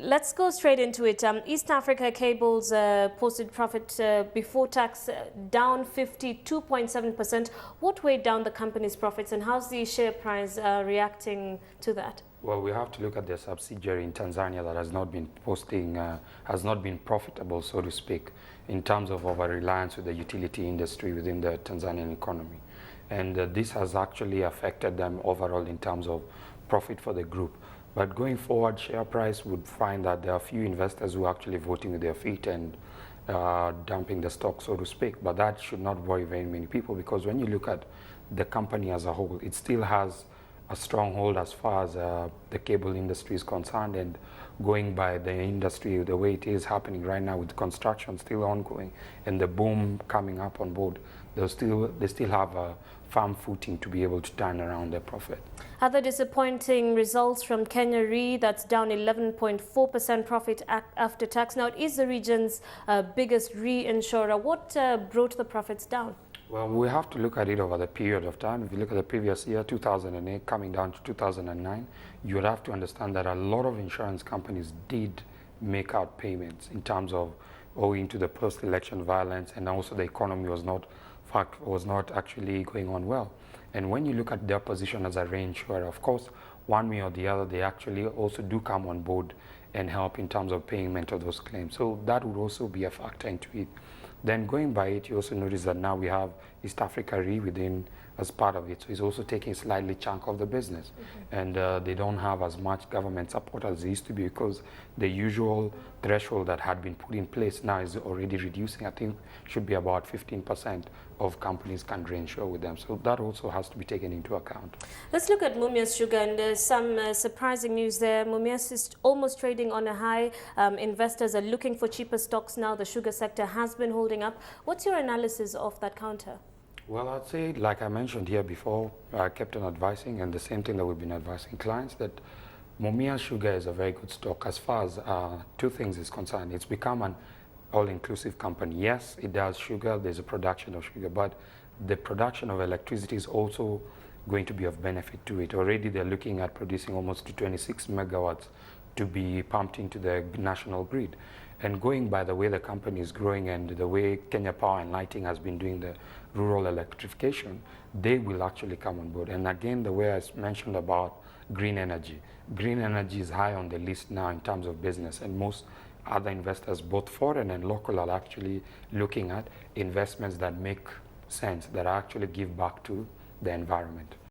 Let's go straight into it. East Africa Cables posted profit before tax down 52.7%. What weighed down the company's profits, and how's the share price reacting to that? Well, we have to look at their subsidiary in Tanzania that has not been has not been profitable, so to speak, in terms of our reliance with the utility industry within the Tanzanian economy. And this has actually affected them overall in terms of profit for the group. But going forward, share price would find that there are few investors who are actually voting with their feet and dumping the stock, so to speak. But that should not worry very many people, because when you look at the company as a whole, it still has a stronghold as far as the cable industry is concerned, and going by the industry the way it is happening right now, with construction still ongoing and the boom coming up on board, they still have a firm footing to be able to turn around their profit. Other disappointing results from Kenya Re, that's down 11.4% profit after tax. Now, it is the region's biggest reinsurer. What brought the profits down? Well, we have to look at it over the period of time. If you look at the previous year, 2008, coming down to 2009, you would have to understand that a lot of insurance companies did make out payments in terms of owing to the post-election violence, and also the economy was not actually going on well. And when you look at their position as a reinsurer, of course, one way or the other, they actually also do come on board and help in terms of payment of those claims. So that would also be a factor into it. Then going by it, you also notice that now we have East Africa Re within as part of it. So it's also taking a slightly chunk of the business. And they don't have as much government support as they used to be, because the usual threshold that had been put in place now is already reducing. I think should be about 15% of companies can reinsure with them. So that also has to be taken into account. Let's look at Mumias Sugar, and there's some surprising news there. Mumias is almost trading on a high. Investors are looking for cheaper stocks now. The sugar sector has been holding up. What's your analysis of that counter? Well, I'd say, like I mentioned here before, I kept on advising, and the same thing that we've been advising clients, that Mumias Sugar is a very good stock as far as two things is concerned. It's become an all-inclusive company. Yes, it does sugar, there's a production of sugar, but the production of electricity is also going to be of benefit to it. Already they're looking at producing almost 26 megawatts to be pumped into the national grid. And going by the way the company is growing and the way Kenya Power and Lighting has been doing the rural electrification, they will actually come on board. And again, the way I mentioned about green energy is high on the list now in terms of business, and most other investors, both foreign and local, are actually looking at investments that make sense, that actually give back to the environment.